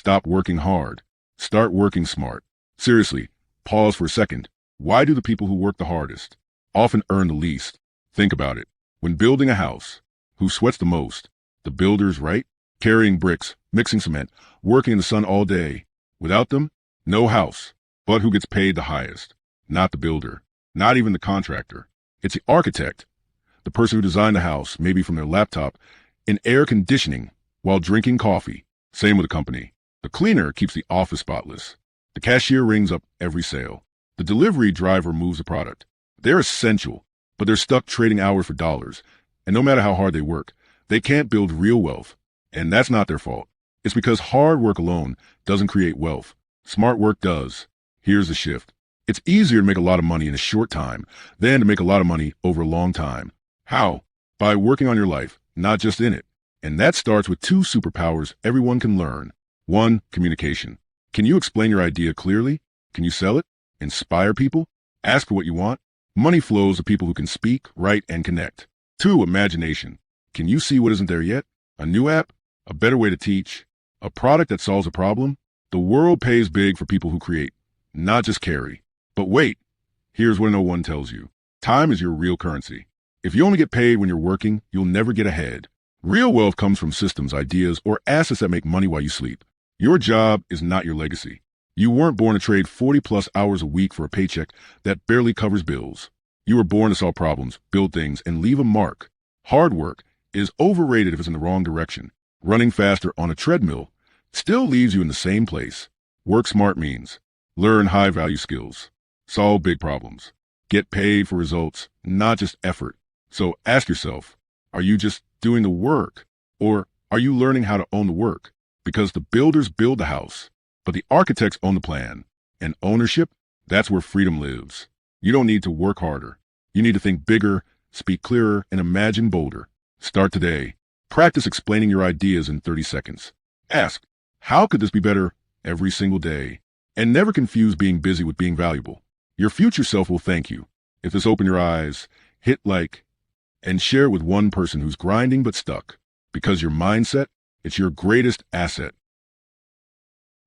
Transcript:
Stop working hard. Start working smart. Seriously, pause for a second. Why do the people who work the hardest often earn the least? Think about it. When building a house, who sweats the most? The builders, right? Carrying bricks, mixing cement, working in the sun all day. Without them, no house. But who gets paid the highest? Not the builder, not even the contractor. It's the architect, the person who designed the house, maybe from their laptop, in air conditioning while drinking coffee. Same with a company. The cleaner keeps the office spotless. The cashier rings up every sale. The delivery driver moves the product. They're essential, but they're stuck trading hours for dollars. And no matter how hard they work, they can't build real wealth. And that's not their fault. It's because hard work alone doesn't create wealth. Smart work does. Here's the shift. It's easier to make a lot of money in a short time than to make a lot of money over a long time. How? By working on your life, not just in it. And that starts with 2 superpowers everyone can learn. 1, communication. Can you explain your idea clearly? Can you sell it? Inspire people? Ask for what you want? Money flows to people who can speak, write, and connect. 2, imagination. Can you see what isn't there yet? A new app? A better way to teach? A product that solves a problem? The world pays big for people who create, not just carry. But wait, here's what no one tells you. Time is your real currency. If you only get paid when you're working, you'll never get ahead. Real wealth comes from systems, ideas, or assets that make money while you sleep. Your job is not your legacy. You weren't born to trade 40+ hours a week for a paycheck that barely covers bills. You were born to solve problems, build things, and leave a mark. Hard work is overrated if it's in the wrong direction. Running faster on a treadmill still leaves you in the same place. Work smart means learn high-value skills, solve big problems, get paid for results, not just effort. So ask yourself, are you just doing the work, or are you learning how to own the work? Because the builders build the house, but the architects own the plan. And ownership, that's where freedom lives. You don't need to work harder. You need to think bigger, speak clearer, and imagine bolder. Start today. Practice explaining your ideas in 30 seconds. Ask, how could this be better every single day? And never confuse being busy with being valuable. Your future self will thank you. If this opened your eyes, hit like and share it with one person who's grinding but stuck. Because your mindset, it's your greatest asset.